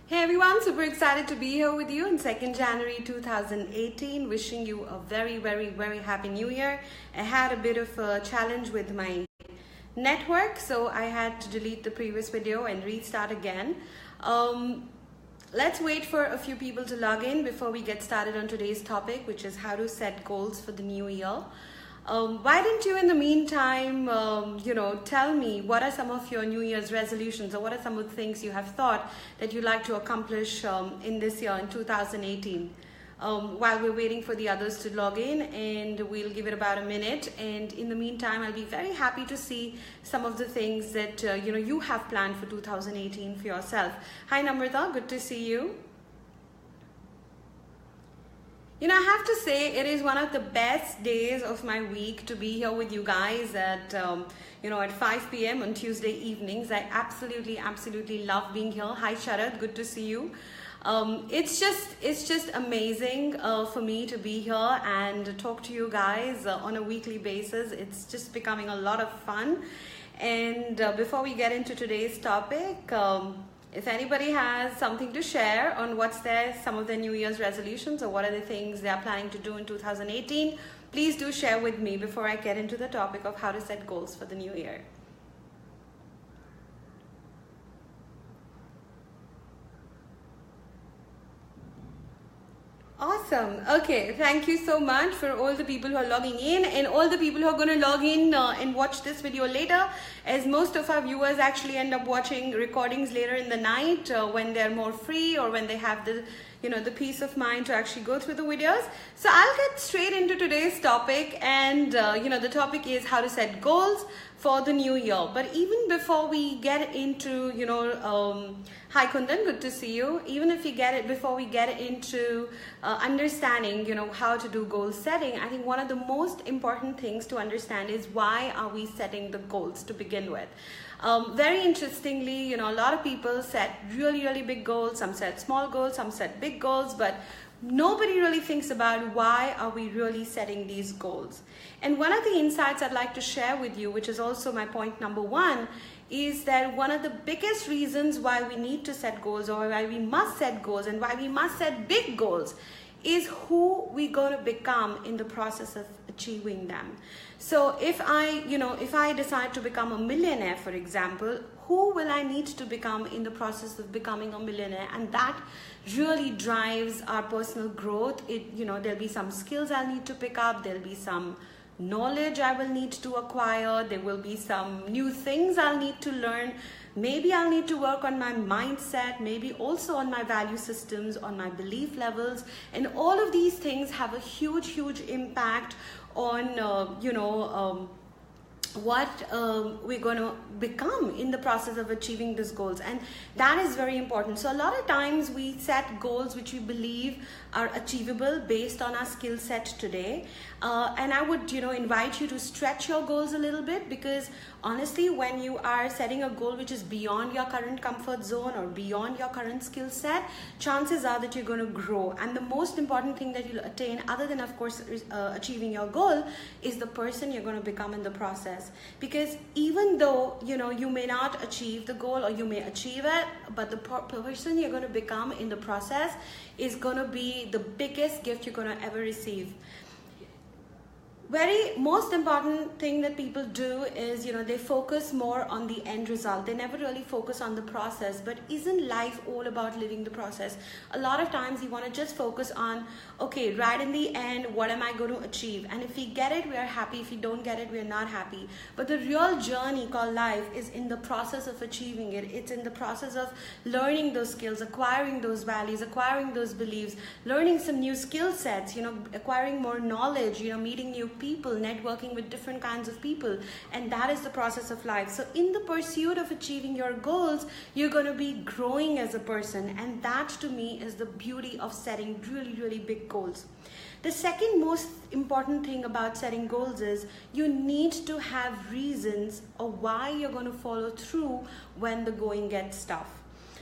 Hey everyone, super excited to be here with you on 2nd January 2018. Wishing you a very happy new year. I had a bit of a challenge with my network, so I had to delete the previous video and restart again. Let's wait for a few people to log in before we get started on today's topic, which is how to set goals for the new year. Why didn't you in the meantime, tell me what are some of your New Year's resolutions, or what are some of the things you have thought that you'd like to accomplish in this year, in 2018? While we're waiting for the others to log in, and we'll give it about a minute. And in the meantime, I'll be very happy to see some of the things that you have planned for 2018 for yourself. Hi Namrata, good to see you. I have to say it is one of the best days of my week to be here with you guys at 5 p.m. on Tuesday evenings. I absolutely love being here. Hi Sharad, good to see you. It's just amazing for me to be here and talk to you guys on a weekly basis. It's just becoming a lot of fun. And before we get into today's topic, if anybody has something to share on some of their New Year's resolutions, or what are the things they are planning to do in 2018, please do share with me before I get into the topic of how to set goals for the new year. Awesome. Okay, thank you so much for all the people who are logging in, and all the people who are going to log in and watch this video later, as most of our viewers actually end up watching recordings later in the night when they're more free, or when they have the peace of mind to actually go through the videos. So I'll get straight into today's topic, and the topic is how to set goals for the new year. But even before we get into hi Kundan, good to see you. Even if before we get into understanding how to do goal setting, I think one of the most important things to understand is why are we setting the goals to begin with. Very interestingly, a lot of people set really big goals. Some set small goals, some set big goals, but nobody really thinks about why are we really setting these goals. And one of the insights I'd like to share with you, which is also my point number one, is that one of the biggest reasons why we need to set goals, or why we must set goals, and why we must set big goals, is who we're going to become in the process of achieving them. So if I decide to become a millionaire, for example, who will I need to become in the process of becoming a millionaire? And that really drives our personal growth. There'll be some skills I'll need to pick up. There'll be some knowledge I will need to acquire. There will be some new things I'll need to learn. Maybe I'll need to work on my mindset, maybe also on my value systems, on my belief levels. And all of these things have a huge impact on what we're going to become in the process of achieving these goals. And that is very important. So a lot of times we set goals which we believe are achievable based on our skill set today, and I would invite you to stretch your goals a little bit, because honestly, when you are setting a goal which is beyond your current comfort zone or beyond your current skill set, chances are that you're going to grow. And the most important thing that you'll attain, other than of course achieving your goal, is the person you're going to become in the process. Because even though you may not achieve the goal, or you may achieve it, but the person you're going to become in the process is going to be the biggest gift you're going to ever receive. Most important thing that people do is they focus more on the end result. They never really focus on the process. But isn't life all about living the process? A lot of times you want to just focus on, okay, right in the end, what am I going to achieve? And if we get it, we are happy. If we don't get it, we are not happy. But the real journey called life is in the process of achieving it. It's in the process of learning those skills, acquiring those values, acquiring those beliefs, learning some new skill sets, acquiring more knowledge, meeting new people, networking with different kinds of people. And that is the process of life. So in the pursuit of achieving your goals, you're going to be growing as a person. And that to me is the beauty of setting really big goals. The second most important thing about setting goals is you need to have reasons of why you're going to follow through when the going gets tough.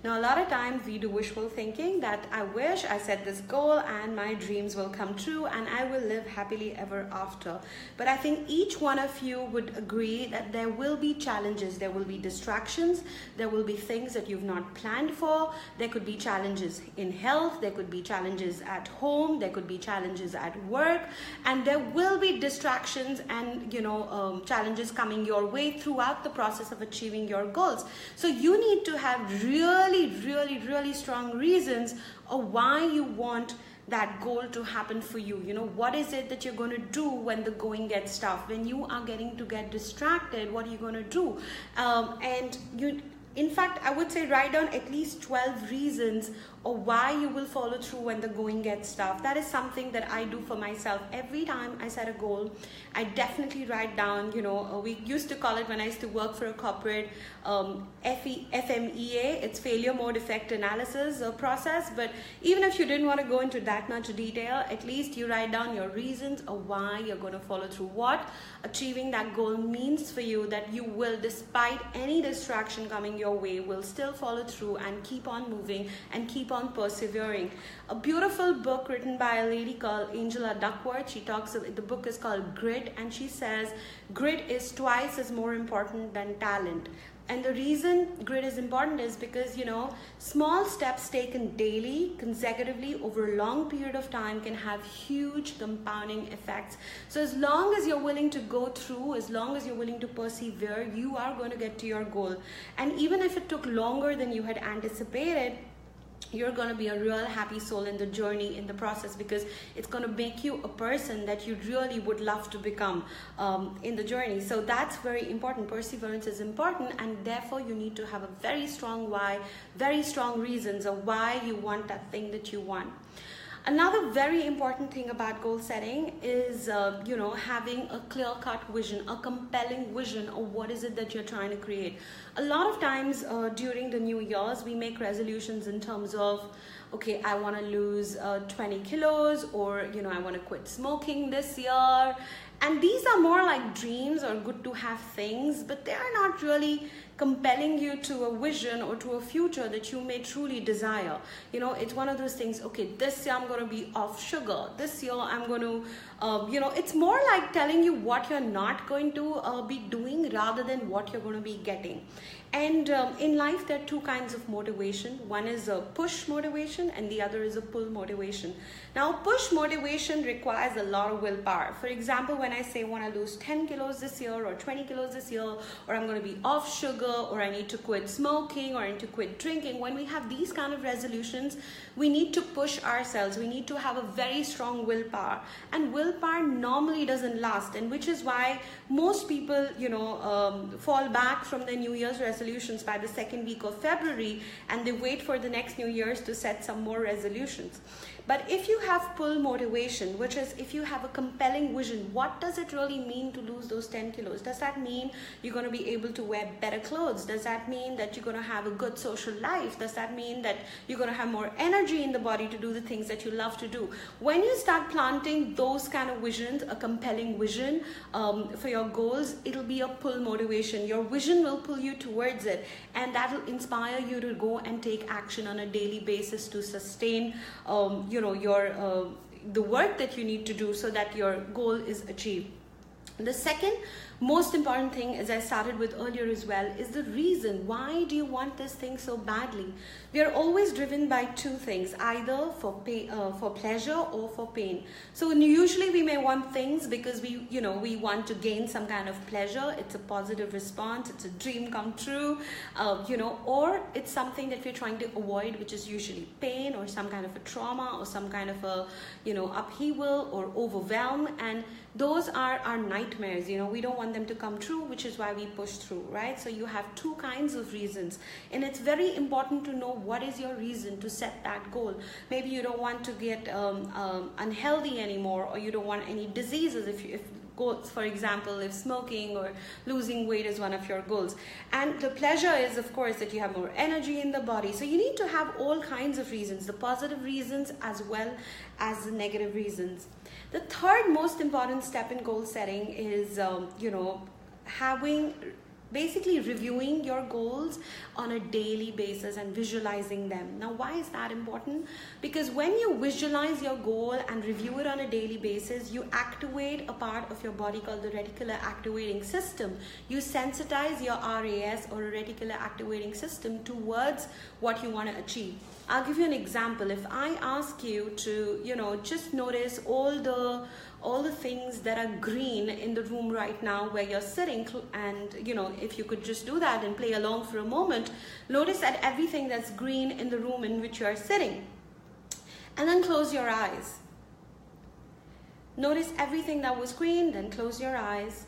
Now, a lot of times we do wishful thinking that I wish I set this goal and my dreams will come true and I will live happily ever after. But I think each one of you would agree that there will be challenges, there will be distractions, there will be things that you've not planned for, there could be challenges in health, there could be challenges at home, there could be challenges at work, and there will be distractions and challenges coming your way throughout the process of achieving your goals. So you need to have really strong reasons of why you want that goal to happen for you. What is it that you're going to do when the going gets tough, when you are getting to get distracted? What are you going to do? In fact, I would say write down at least 12 reasons of why you will follow through when the going gets tough. That is something that I do for myself. Every time I set a goal, I definitely write down, we used to call it, when I used to work for a corporate, FMEA, it's failure mode effect analysis process. But even if you didn't want to go into that much detail, at least you write down your reasons of why you're going to follow through, what achieving that goal means for you, that you will, despite any distraction coming your way, will still follow through and keep on moving and keep on persevering. A beautiful book written by a lady called Angela Duckworth. The book is called Grit, and she says grit is twice as more important than talent. And the reason grit is important is because, small steps taken daily, consecutively, over a long period of time can have huge compounding effects. So as long as you're willing to go through, as long as you're willing to persevere, you are going to get to your goal. And even if it took longer than you had anticipated, you're going to be a real happy soul in the journey, in the process, because it's going to make you a person that you really would love to become in the journey. So that's very important. Perseverance is important, and therefore you need to have a very strong why, very strong reasons of why you want that thing that you want. Another very important thing about goal setting is, having a clear-cut vision, a compelling vision of what is it that you're trying to create. A lot of times during the New Year's, we make resolutions in terms of, okay, I want to lose 20 kilos, or, I want to quit smoking this year. And these are more like dreams or good to have things, but they are not really compelling you to a vision or to a future that you may truly desire. It's one of those things, okay, this year I'm going to be off sugar. This year I'm going to, it's more like telling you what you're not going to be doing rather than what you're going to be getting. And in life, there are two kinds of motivation. One is a push motivation and the other is a pull motivation. Now, push motivation requires a lot of willpower. For example, when I say I want to lose 10 kilos this year or 20 kilos this year, or I'm going to be off sugar, or I need to quit smoking, or I need to quit drinking, when we have these kind of resolutions, we need to push ourselves. We need to have a very strong willpower. And willpower normally doesn't last, and which is why most people, fall back from their New Year's resolutions by the second week of February, and they wait for the next New Year's to set some more resolutions. But if you have pull motivation, which is if you have a compelling vision, what does it really mean to lose those 10 kilos? Does that mean you're going to be able to wear better clothes? Does that mean that you're going to have a good social life? Does that mean that you're going to have more energy in the body to do the things that you love to do? When you start planting those kind of visions, a compelling vision for your goals, it'll be a pull motivation. Your vision will pull you towards it, and that will inspire you to go and take action on a daily basis to sustain the work that you need to do so that your goal is achieved. The second most important thing, as I started with earlier as well, is the reason. Why do you want this thing so badly? We are always driven by two things, either for pleasure or for pain. So usually we may want things because we want to gain some kind of pleasure. It's a positive response. It's a dream come true, or it's something that we're trying to avoid, which is usually pain or some kind of a trauma or some kind of a, upheaval or overwhelm. And those are our nightmares. We don't want them to come true, which is why we push through, right? So you have two kinds of reasons, and it's very important to know what is your reason to set that goal. Maybe you don't want to get unhealthy anymore, or you don't want any diseases. If goals, for example, if smoking or losing weight is one of your goals, and the pleasure is, of course, that you have more energy in the body. So you need to have all kinds of reasons, the positive reasons as well as the negative reasons. The third most important step in goal setting is, having basically reviewing your goals on a daily basis and visualizing them. Now, why is that important? Because when you visualize your goal and review it on a daily basis, you activate a part of your body called the reticular activating system. You sensitize your RAS, or a reticular activating system, towards what you want to achieve. I'll give you an example. If I ask you to, just notice all the things that are green in the room right now where you're sitting, and if you could just do that and play along for a moment, notice that everything that's green in the room in which you are sitting, and then close your eyes. Notice everything that was green, then close your eyes,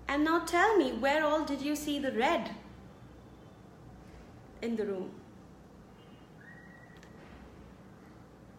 and now tell me, where all did you see the red in the room?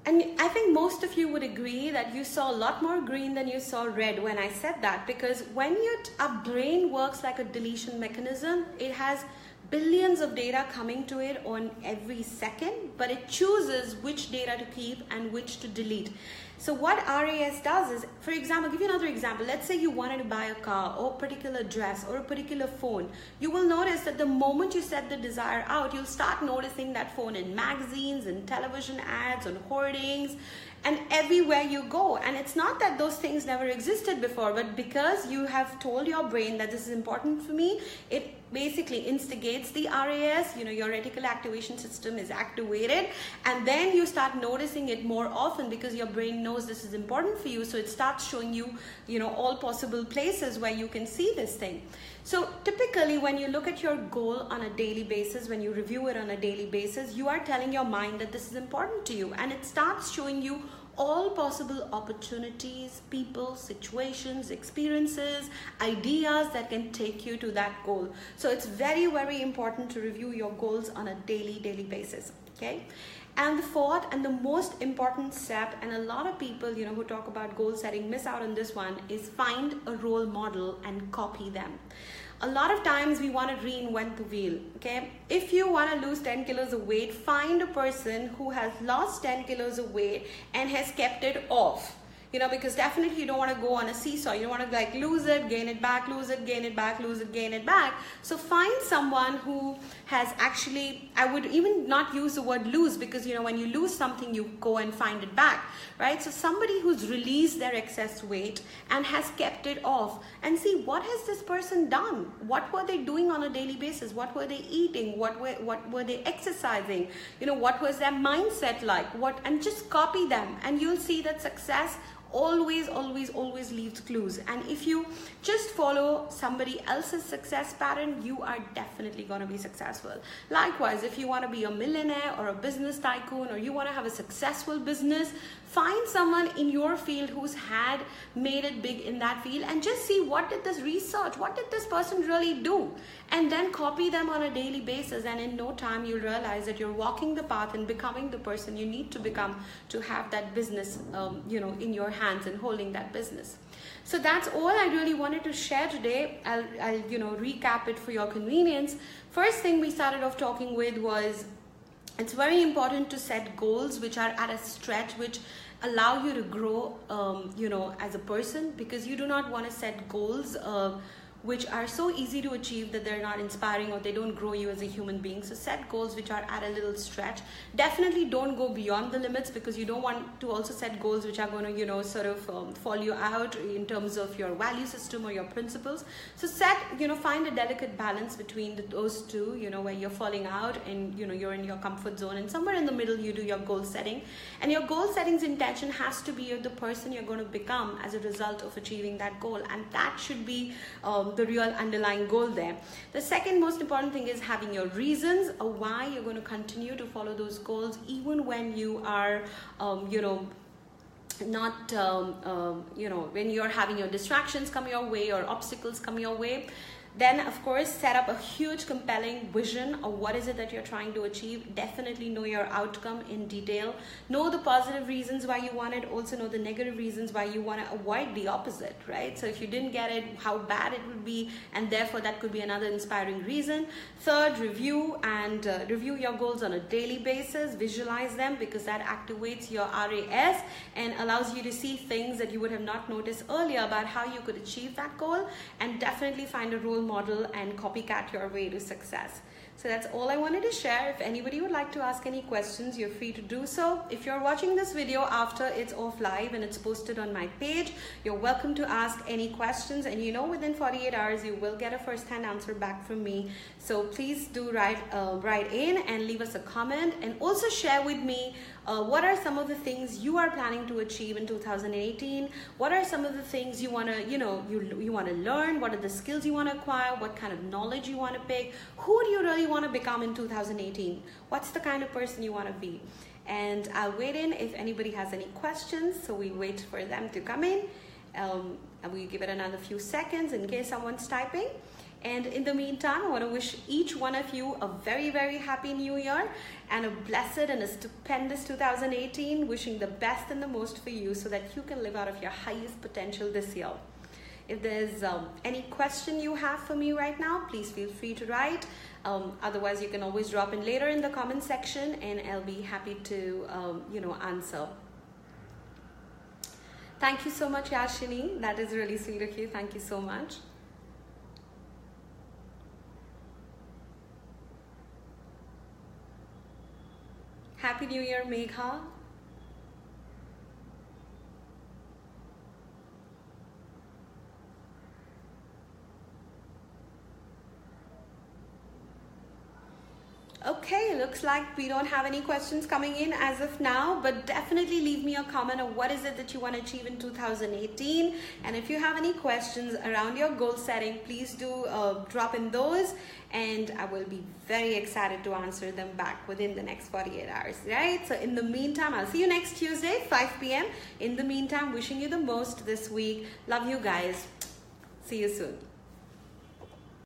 And I think most of you would agree that you saw a lot more green than you saw red when I said that, because when our brain works like a deletion mechanism, it has billions of data coming to it on every second, but it chooses which data to keep and which to delete. So what RAS does is, for example, I'll give you another example. Let's say you wanted to buy a car or a particular dress or a particular phone. You will notice that the moment you set the desire out, you'll start noticing that phone in magazines and television ads, on hoardings, and everywhere you go. And it's not that those things never existed before, but because you have told your brain that this is important for me, it basically instigates the RAS, your reticular activation system is activated, and then you start noticing it more often because your brain knows this is important for you, so it starts showing you, all possible places where you can see this thing. So typically when you look at your goal on a daily basis, when you review it on a daily basis, you are telling your mind that this is important to you, and it starts showing you all possible opportunities, people, situations, experiences, ideas that can take you to that goal. So it's very, very important to review your goals on a daily basis, okay? And the fourth and the most important step, and a lot of people, who talk about goal setting miss out on this one, is find a role model and copy them. A lot of times we want to reinvent the wheel, okay? If you want to lose 10 kilos of weight, find a person who has lost 10 kilos of weight and has kept it off. Because definitely you don't want to go on a seesaw. You don't want to lose it, gain it back, lose it, gain it back, lose it, gain it back. So find someone who has actually, I would even not use the word lose, because when you lose something, you go and find it back, right? So somebody who's released their excess weight and has kept it off, and see, what has this person done? What were they doing on a daily basis? What were they eating? What were they exercising? What was their mindset like? And just copy them, and you'll see that success always leaves clues. And if you just follow somebody else's success pattern, you are definitely going to be successful. Likewise, if you want to be a millionaire or a business tycoon, or you want to have a successful business, find someone in your field who's made it big in that field, and just see, what did this person really do, and then copy them on a daily basis. And in no time you'll realize that you're walking the path and becoming the person you need to become to have that business in your hands and holding that business. So that's all I really wanted to share today. I'll recap it for your convenience. First thing we started off talking with was, it's very important to set goals which are at a stretch, which allow you to grow as a person, because you do not want to set goals which are so easy to achieve that they're not inspiring, or they don't grow you as a human being. So set goals which are at a little stretch. Definitely don't go beyond the limits, because you don't want to also set goals which are going to fall you out in terms of your value system or your principles. So find a delicate balance between those two, where you're falling out and you're in your comfort zone, and somewhere in the middle you do your goal setting. And your goal setting's intention has to be the person you're going to become as a result of achieving that goal, and that should be the real underlying goal there. The second most important thing is having your reasons why you're going to continue to follow those goals, even when you are when you're having your distractions come your way or obstacles come your way. Then, of course, set up a huge, compelling vision of what is it that you're trying to achieve. Definitely know your outcome in detail. Know the positive reasons why you want it. Also know the negative reasons why you want to avoid the opposite, right? So if you didn't get it, how bad it would be, and therefore that could be another inspiring reason. Third, review your goals on a daily basis. Visualize them, because that activates your RAS and allows you to see things that you would have not noticed earlier about how you could achieve that goal. And definitely find a role role model and copycat your way to success. So that's all I wanted to share. If anybody would like to ask any questions, you're free to do so. If you're watching this video after it's off live and it's posted on my page, you're welcome to ask any questions, and you know within 48 hours you will get a first-hand answer back from me. So please do write in and leave us a comment, and also share with me what are some of the things you are planning to achieve in 2018. What are some of the things you want to, you want to learn? What are the skills you want to acquire? What kind of knowledge you want to pick? Who do you really want to become in 2018? What's the kind of person you want to be? And I'll wait in if anybody has any questions. So we wait for them to come in. And we give it another few seconds in case someone's typing. And in the meantime, I want to wish each one of you a very, very happy new year and a blessed and a stupendous 2018. Wishing the best and the most for you so that you can live out of your highest potential this year. If there's any question you have for me right now, please feel free to write. Otherwise, you can always drop in later in the comment section and I'll be happy to, answer. Thank you so much, Yashini. That is really sweet of you. Thank you so much. Happy New Year, Megha. Okay, looks like we don't have any questions coming in as of now, but definitely leave me a comment on what is it that you want to achieve in 2018. And if you have any questions around your goal setting, please do drop in those, and I will be very excited to answer them back within the next 48 hours, right? So in the meantime, I'll see you next Tuesday, 5 p.m. In the meantime, wishing you the most this week. Love you guys. See you soon.